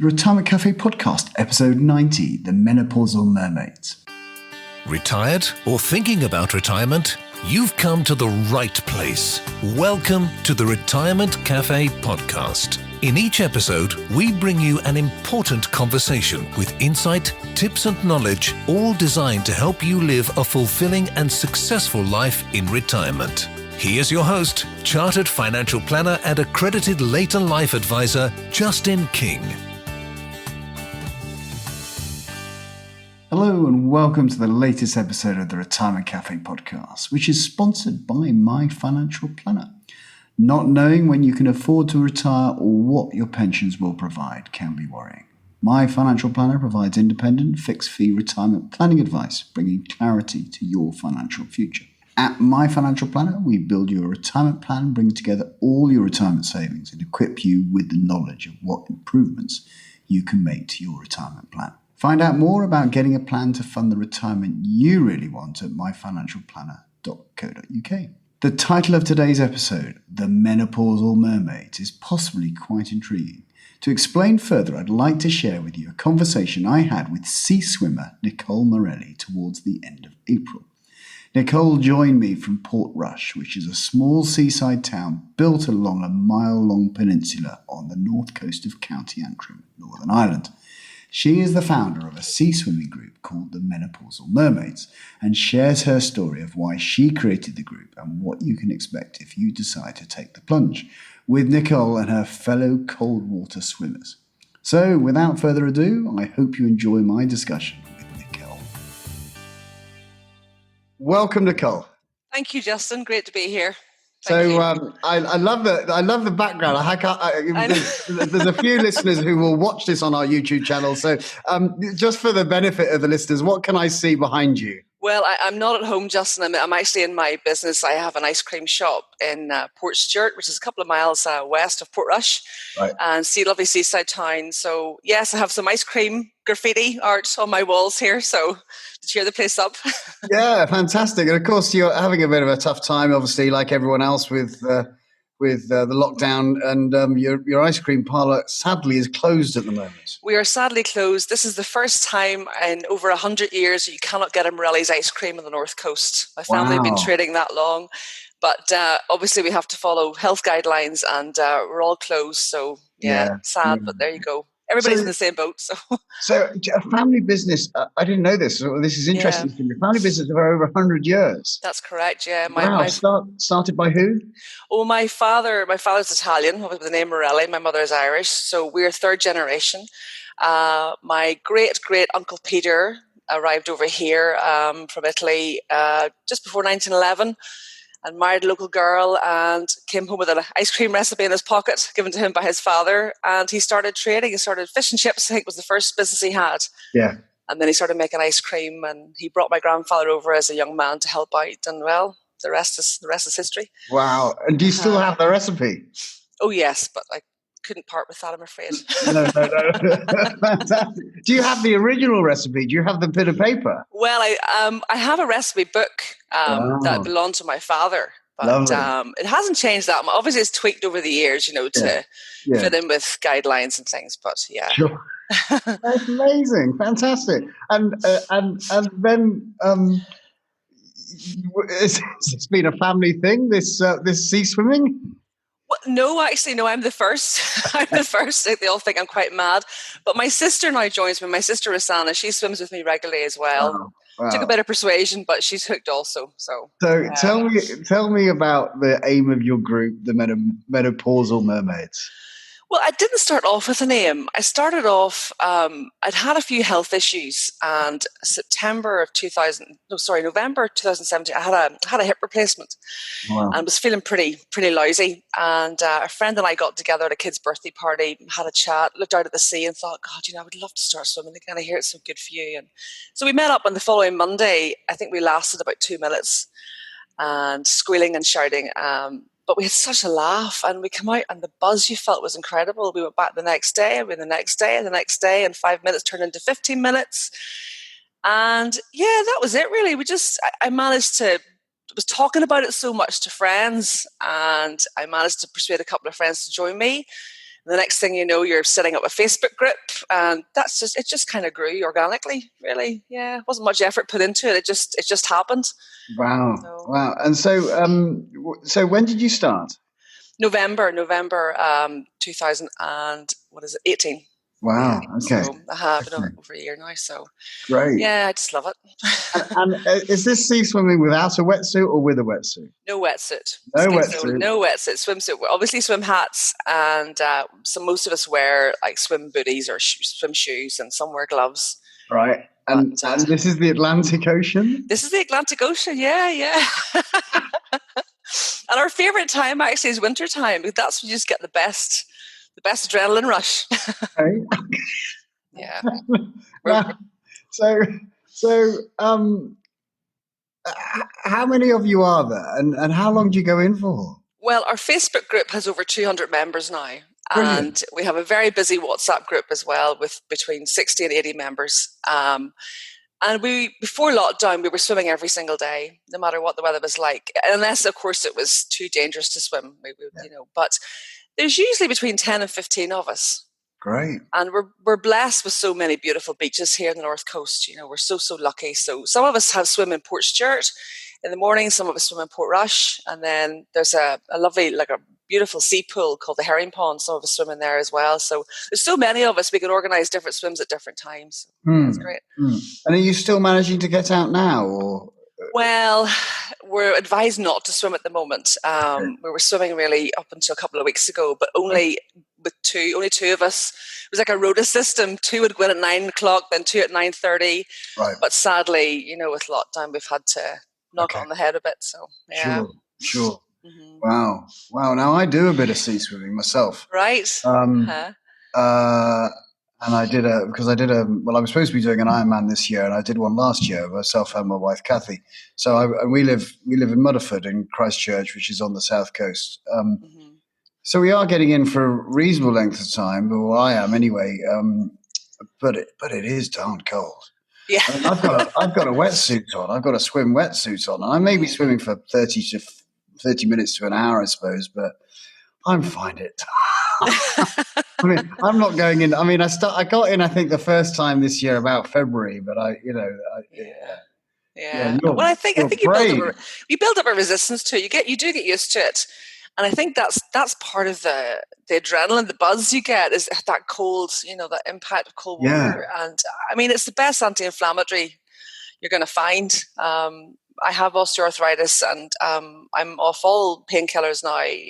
The Retirement Café Podcast, episode 90, The Menopausal Mermaids. Retired or thinking about retirement? You've come to the right place. Welcome to the Retirement Café Podcast. In each episode, we bring you an important conversation with insight, tips and knowledge, all designed to help you live a fulfilling and successful life in retirement. Here's your host, Chartered Financial Planner and Accredited Later Life Advisor, Justin King. Hello and welcome to the latest episode of the Retirement Café Podcast, which is sponsored by My Financial Planner. Not knowing when you can afford to retire or what your pensions will provide can be worrying. My Financial Planner provides independent, fixed-fee retirement planning advice, bringing clarity to your financial future. At My Financial Planner, we build you a retirement plan, bring together all your retirement savings and equip you with the knowledge of what improvements you can make to your retirement plan. Find out more about getting a plan to fund the retirement you really want at myfinancialplanner.co.uk. The title of today's episode, The Menopausal Mermaids, is possibly quite intriguing. To explain further, I'd like to share with you a conversation I had with sea swimmer Nicole Morelli towards the end of April. Nicole joined me from Portrush, which is a small seaside town built along a mile-long peninsula on the north coast of County Antrim, Northern Ireland. She is the founder of a sea swimming group called the Menopausal Mermaids and shares her story of why she created the group and what you can expect if you decide to take the plunge with Nicole and her fellow cold water swimmers. So without further ado, I hope you enjoy my discussion with Nicole. Welcome, Nicole. Thank you, Justin. Great to be here. I love the background. There's a few listeners who will watch this on our YouTube channel. So just for the benefit of the listeners, what can I see behind you? Well, I'm not at home, Justin. I'm actually in my business. I have an ice cream shop in Port Stewart, which is a couple of miles west of Portrush, right. And lovely seaside town. So yes, I have some ice cream graffiti art on my walls here. So to cheer the place up. Yeah, fantastic. And of course, you're having a bit of a tough time, obviously, like everyone else with the lockdown, and your ice cream parlour sadly is closed at the moment. We are sadly closed. This is the first time in over 100 years you cannot get a Morelli's ice cream on the North Coast. My family have been trading that long, but obviously we have to follow health guidelines, and we're all closed. So sad, but there you go. Everybody's in the same boat. So a family business, I didn't know this. So this is interesting to me. Family business for over 100 years. That's correct, yeah. Started by who? Oh, my father's Italian with the name Morelli. My mother is Irish. So we're third generation. My great Uncle Peter arrived over here from Italy just before 1911. And married a local girl and came home with an ice cream recipe in his pocket given to him by his father. And he started trading. He started fish and chips, I think was the first business he had. Yeah. And then he started making ice cream, and he brought my grandfather over as a young man to help out. And well, the rest is history. Wow. And do you still have the recipe? Oh, yes, but I couldn't part with that, I'm afraid. No. Fantastic. Do you have the original recipe? Do you have the bit of paper? Well, I have a recipe book that belonged to my father, but it hasn't changed that much. Obviously, it's tweaked over the years, to fit in with guidelines and things. But yeah, sure. That's amazing, fantastic. And then it's been a family thing. This sea swimming. Well, no, actually, no, I'm the first. I'm the first. They all think I'm quite mad. But my sister now joins me. My sister, Rosanna, she swims with me regularly as well. Wow. Took a bit of persuasion, but she's hooked also. So tell me about the aim of your group, the Menopausal Mermaids. Well, I didn't start off with a name. I started off, I'd had a few health issues, and November 2017, I had a hip replacement. Wow. And was feeling pretty lousy. And a friend and I got together at a kid's birthday party, had a chat, looked out at the sea and thought, God, I would love to start swimming again. I hear it's so good for you. And so we met up on the following Monday. I think we lasted about 2 minutes and squealing and shouting. But we had such a laugh, and we came out, and the buzz you felt was incredible. We went back the next day, and the next day, and the next day, and 5 minutes turned into 15 minutes. And yeah, that was it really. I was talking about it so much to friends, and I managed to persuade a couple of friends to join me. the next thing you know, you're setting up a Facebook group, and it just kind of grew organically, really. Yeah, wasn't much effort put into it. It just happened. Wow. So, Wow. And so when did you start? November 2018. Wow. Okay. So I have been over a year now. So great. Yeah, I just love it. and is this sea swimming without a wetsuit or with a wetsuit? No wetsuit. No wetsuit. No wetsuit. Swimsuit. Obviously swim hats, and so most of us wear like swim booties or swim shoes, and some wear gloves. Right. And this is the Atlantic Ocean? This is the Atlantic Ocean, yeah. And our favourite time actually is winter time, because that's when you just get the best adrenaline rush. Okay. Yeah. So how many of you are there, and how long do you go in for? Well, our Facebook group has over 200 members now. Brilliant. And we have a very busy WhatsApp group as well, with between 60 and 80 members. And before lockdown, we were swimming every single day, no matter what the weather was like, unless, of course, it was too dangerous to swim. But there's usually between 10 and 15 of us. Great. And we're blessed with so many beautiful beaches here in the North Coast. We're so lucky. So some of us have swim in Port Stewart in the morning, some of us swim in Portrush, and then there's a lovely, like a beautiful sea pool called the Herring Pond. Some of us swim in there as well. So there's so many of us, we can organise different swims at different times. That's great. And are you still managing to get out now, or? Well, we're advised not to swim at the moment. We were swimming really up until a couple of weeks ago, but only two of us. It was like a rota system. 2 would go in at 9 o'clock, then 2 at 9:30. Right. But sadly, with lockdown, we've had to knock on the head a bit. So yeah. Sure. Mm-hmm. Wow. Now I do a bit of sea swimming myself. Right. And I was supposed to be doing an Ironman this year, and I did one last year, myself and my wife, Kathy. So we live in Mudderford in Christchurch, which is on the south coast. So we are getting in for a reasonable length of time, or I am anyway. But it is darn cold. Yeah. I mean, I've got a wetsuit on. I've got a swim wetsuit on. I may be swimming for 30 minutes to an hour, I suppose, but I'm finding it. I mean, I'm not going in. I mean, I got in, I think, the first time this year about February, but Yeah. Well, I think you build up a resistance to it. You do get used to it, and I think that's part of the adrenaline, the buzz you get is that cold, that impact of cold water. And I mean, it's the best anti-inflammatory you're going to find. I have osteoarthritis, and I'm off all painkillers now. I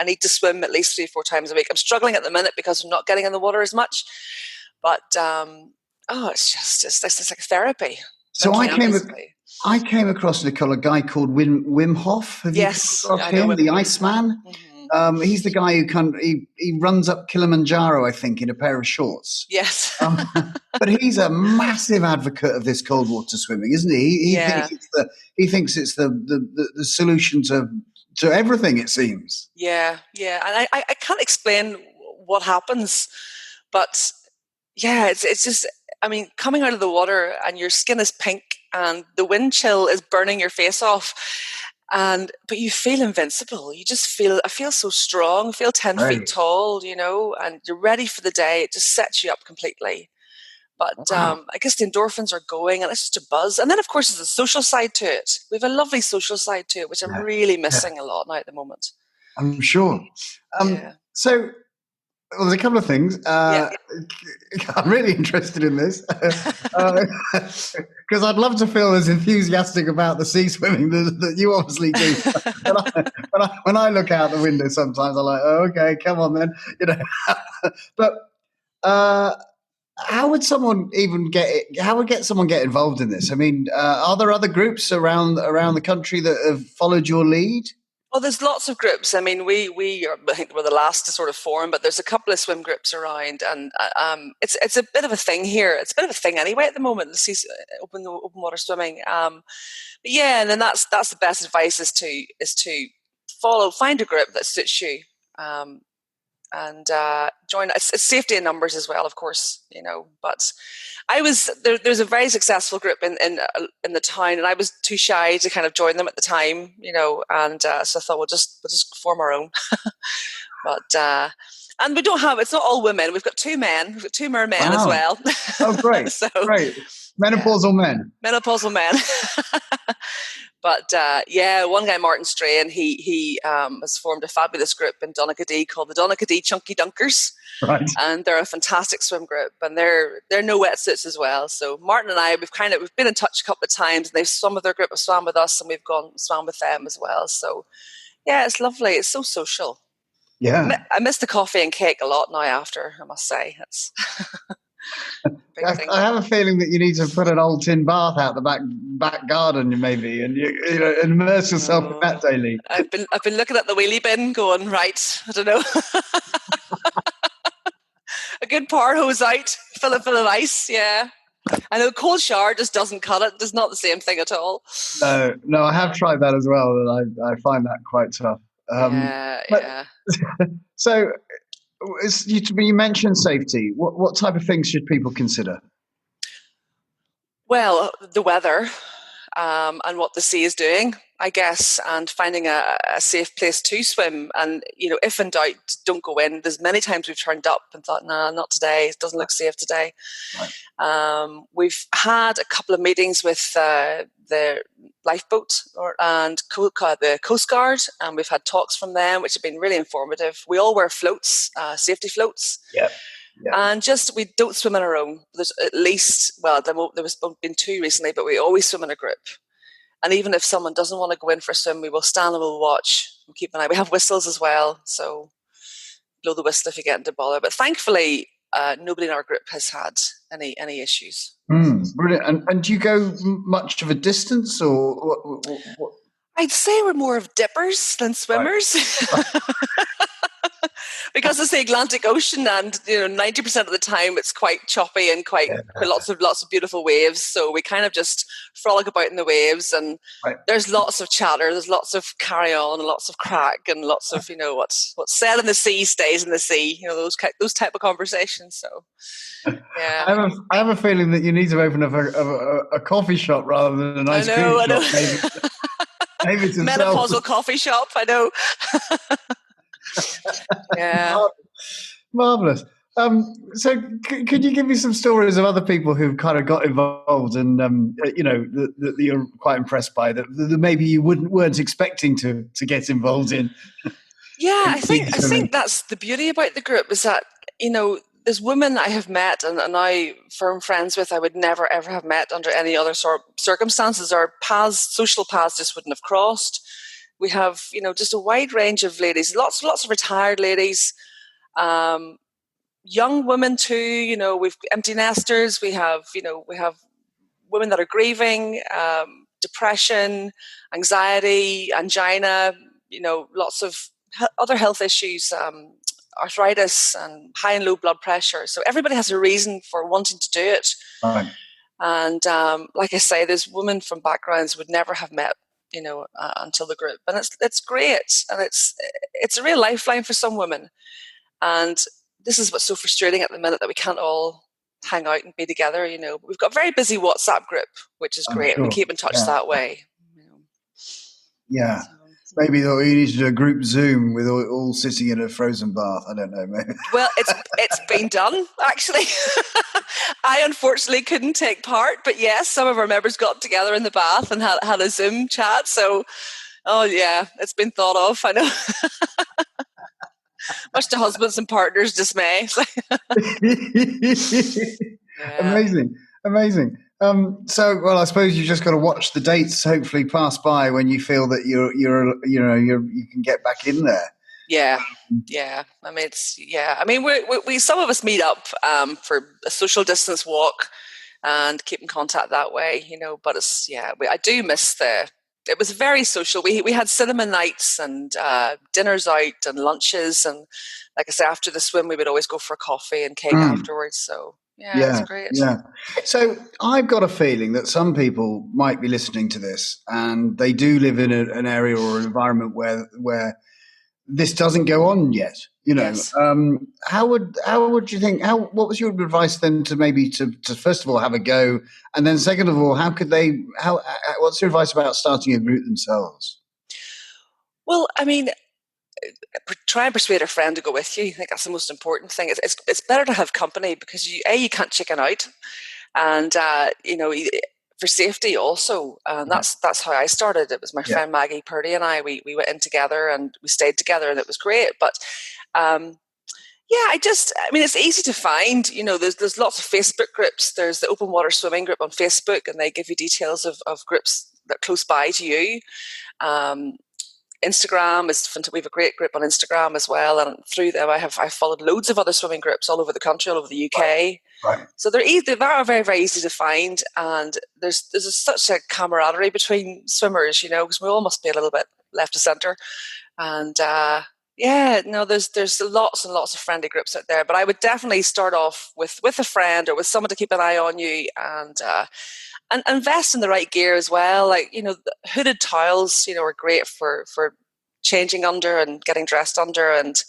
need to swim at least 3-4 times a week. I'm struggling at the minute because I'm not getting in the water as much, but it's like therapy. So I came across, Nicole, a guy called Wim Hof. Have you come across him, the Iceman? Mm-hmm. He's the guy who he runs up Kilimanjaro, I think, in a pair of shorts. Yes. But he's a massive advocate of this cold water swimming, isn't he? He thinks it's the solution to everything, it seems. Yeah. And I can't explain what happens, but yeah, it's just, I mean, coming out of the water and your skin is pink and the wind chill is burning your face off, but you feel invincible. I feel so strong, feel 10 feet tall, and you're ready for the day. It just sets you up completely. But I guess the endorphins are going, and it's just a buzz. And then, of course, there's a social side to it. We have a lovely social side to it, which I'm really missing a lot now at the moment. I'm sure. So there's a couple of things. I'm really interested in this because I'd love to feel as enthusiastic about the sea swimming that you obviously do. when I look out the window, sometimes I'm like, oh, okay, come on then, But how would someone someone get involved in this? I mean, are there other groups around the country that have followed your lead? Well, there's lots of groups. I mean, we are, I think we're the last to sort of form, but there's a couple of swim groups around, and it's a bit of a thing here. It's a bit of a thing anyway at the moment. The open water swimming. And then that's the best advice is to find a group that suits you, and join. It's safety in numbers as well, of course, But I was there's a very successful group in the town, and I was too shy to kind of join them at the time, And so I thought we'll just form our own. But And we don't have, it's not all women. We've got 2 men. We've got 2 mermen as well. Oh, great. So, great. Menopausal men. Menopausal men. But one guy, Martin Strahan, he has formed a fabulous group in Donaghadee called the Donaghadee Chunky Dunkers. Right. And they're a fantastic swim group, and they're no wetsuits as well. So Martin and I, we've been in touch a couple of times, and they've swum with their group, have swam with us, and we've gone swam with them as well. So yeah, it's lovely. It's so social. Yeah. I miss the coffee and cake a lot now after, I must say. It's I have a feeling that you need to put an old tin bath out the back garden, maybe, and you know, immerse yourself in that daily. I've been looking at the wheelie bin, going, right, I don't know. A good power hose out, fill it full of ice. Yeah, I know cold shower just doesn't cut it. It's not the same thing at all. No, I have tried that as well, and I find that quite tough. Yeah. So, you mentioned safety. What type of things should people consider? Well, the weather and what the sea is doing, I guess, and finding a safe place to swim. And, you know, if in doubt, don't go in. There's many times we've turned up and thought, nah, not today. It doesn't look safe today. Right. We've had a couple of meetings with the lifeboat and the Coast Guard, and we've had talks from them, which have been really informative. We all wear floats, safety floats. Yeah. And we don't swim on our own. There's at least, there was been 2 recently, but we always swim in a group. And even if someone doesn't want to go in for a swim, we will stand and we'll watch and keep an eye. We have whistles as well, so blow the whistle if you get into bother. But thankfully, nobody in our group has had any issues. Brilliant. And do you go much of a distance, or what? I'd say we're more of dippers than swimmers. Right. Because it's the Atlantic Ocean, and 90% of the time it's quite choppy and quite lots of beautiful waves. So we kind of just frolic about in the waves, and there's lots of chatter, there's lots of carry on, and lots of crack, and lots of what's said in the sea stays in the sea. Those type of conversations. So yeah, I have a feeling that you need to open up a coffee shop rather than an ice cream shop. I know. Maybe it's Menopausal coffee shop. I know. Yeah, marvelous. So, could you give me some stories of other people who've kind of got involved, and that you're quite impressed by, that maybe you weren't expecting to get involved in? Yeah, I think that's the beauty about the group, is that there's women I have met and now firm friends with I would never ever have met under any other sort of circumstances. Our social paths just wouldn't have crossed. We have, just a wide range of ladies, lots of retired ladies, young women too. We've empty nesters. We have women that are grieving, depression, anxiety, angina. Lots of other health issues, arthritis, and high and low blood pressure. So everybody has a reason for wanting to do it. Right. And like I say, there's women from backgrounds would never have met. Until the group, and it's great, and it's a real lifeline for some women. And this is what's so frustrating at the minute, that we can't all hang out and be together. We've got a very busy WhatsApp group, which is great. Sure. We keep in touch that way. Yeah. Maybe you need to do a group Zoom with all sitting in a frozen bath. I don't know, maybe. Well, it's been done, actually. I unfortunately couldn't take part, but yes, some of our members got together in the bath and had a Zoom chat. So, it's been thought of, I know. Much to husbands and partners' dismay. Amazing. I suppose you just got to watch the dates hopefully pass by when you feel that you can get back in there. Yeah. I mean, we some of us meet up for a social distance walk and keep in contact that way, But I do miss it was very social. We had cinema nights and dinners out and lunches, and like I say, after the swim, we would always go for coffee and cake afterwards. So. Yeah, it's great. Yeah. So I've got a feeling that some people might be listening to this, and they do live in an area or an environment where this doesn't go on yet. Yes. How would you think? What was your advice then to maybe to first of all have a go, and then second of all, what's your advice about starting a group themselves? Well, I mean, try and persuade a friend to go with you. I think that's the most important thing. It's better to have company because you can't chicken out, and for safety also. And that's how I started. It was my friend Maggie Purdy and I. We went in together and we stayed together, and it was great. But it's easy to find. There's lots of Facebook groups. There's the Open Water Swimming group on Facebook, and they give you details of groups that are close by to you. Instagram we have a great group on Instagram as well, and through them I followed loads of other swimming groups all over the country, all over the UK. Right. So they are very, very easy to find, and there's such a camaraderie between swimmers, because we all must be a little bit left of centre, and there's lots and lots of friendly groups out there. But I would definitely start off with a friend or with someone to keep an eye on you, and invest in the right gear as well. Like, the hooded towels, are great for changing under and getting dressed under. And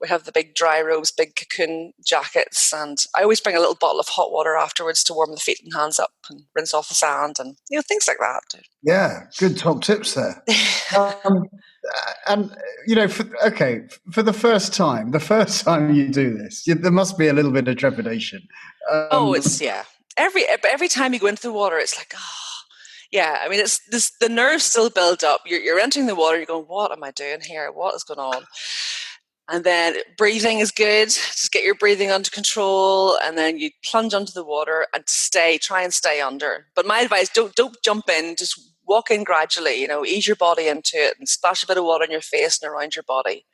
we have the big dry robes, big cocoon jackets. And I always bring a little bottle of hot water afterwards to warm the feet and hands up and rinse off the sand and, things like that. Yeah, good top tips there. And, for the first time you do this, there must be a little bit of trepidation. Every time you go into the water, it's like, it's this, the nerves still build up. You're entering the water, you're going, what am I doing here? What is going on? And then breathing is good. Just get your breathing under control, and then you plunge under the water and try and stay under. But my advice, don't jump in, just walk in gradually, ease your body into it and splash a bit of water on your face and around your body.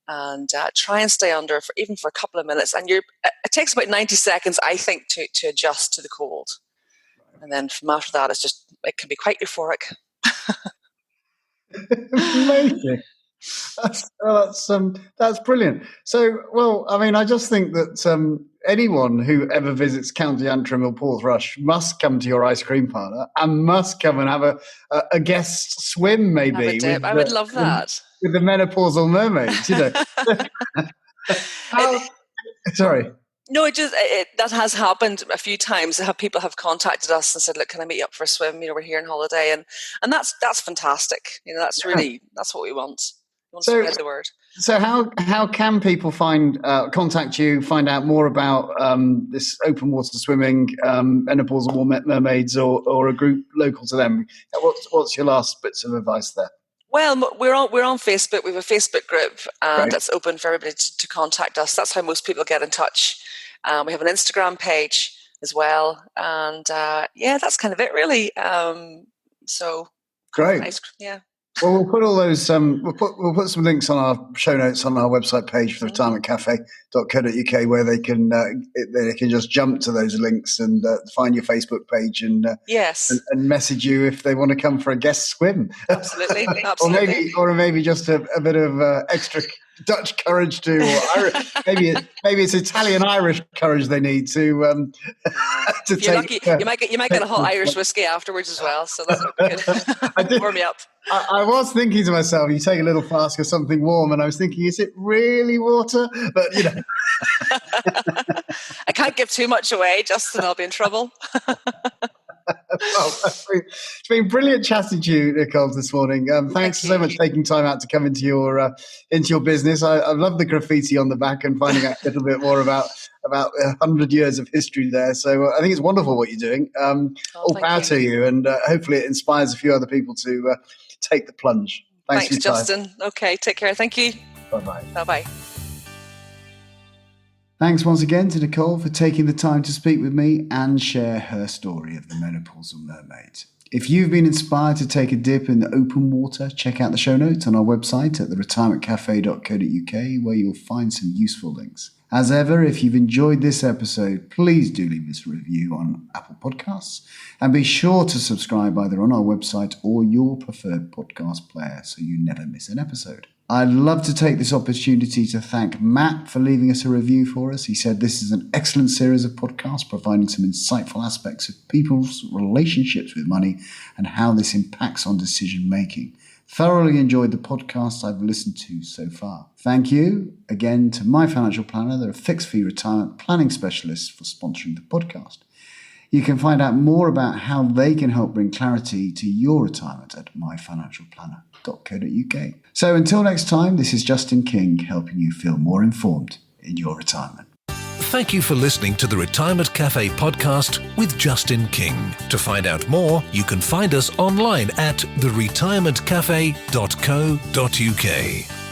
And try and stay under for a couple of minutes. And it takes about 90 seconds, I think, to adjust to the cold. And then from after that, it can be quite euphoric. Amazing. That's brilliant. So, I just think that anyone who ever visits County Antrim or Portrush must come to your ice cream parlour and must come and have a guest swim, maybe. I would love that. With the Menopausal Mermaids, Sorry. No, that has happened a few times. People have contacted us and said, "Look, can I meet you up for a swim? We're here on holiday," and that's fantastic. That's what we want. We want to spread the word. So how can people contact you, find out more about this open water swimming, Menopausal Mermaids, or a group local to them? What's your last bits of advice there? Well, we're on Facebook. We have a Facebook group, and that's open for everybody to contact us. That's how most people get in touch. We have an Instagram page as well, and that's kind of it, really. So great. Yeah. Well, we'll put all those. We'll put some links on our show notes on our website page for retirementcafe.co.uk, where they can just jump to those links and find your Facebook page and and message you if they want to come for a guest swim. Absolutely. or maybe just a bit of extra Dutch courage or maybe it's Italian-Irish courage they need to if you're lucky, you might get a hot Irish whiskey afterwards as well. So that's good. Warm me up. I was thinking to myself, you take a little flask of something warm, and I was thinking, is it really water? But I can't give too much away, Justin. I'll be in trouble. Well, it's been brilliant chatting to you, Nicole, this morning. Thanks so much for taking time out to come into your business. I love the graffiti on the back and finding out a little bit more about 100 years of history there. So I think it's wonderful what you're doing. All power to you, and hopefully it inspires a few other people to take the plunge. Thanks Justin. Okay, take care. Thank you. Bye-bye. Bye-bye. Thanks once again to Nicole for taking the time to speak with me and share her story of the Menopausal Mermaids. If you've been inspired to take a dip in the open water, check out the show notes on our website at theretirementcafe.co.uk, where you'll find some useful links. As ever, if you've enjoyed this episode, please do leave us a review on Apple Podcasts, and be sure to subscribe either on our website or your preferred podcast player so you never miss an episode. I'd love to take this opportunity to thank Matt for leaving us a review for us. He said this is an excellent series of podcasts providing some insightful aspects of people's relationships with money and how this impacts on decision making. Thoroughly enjoyed the podcasts I've listened to so far. Thank you again to My Financial Planner, they're a fixed fee retirement planning specialist, for sponsoring the podcast. You can find out more about how they can help bring clarity to your retirement at myfinancialplanner.co.uk. So until next time, this is Justin King helping you feel more informed in your retirement. Thank you for listening to the Retirement Café Podcast with Justin King. To find out more, you can find us online at theretirementcafe.co.uk.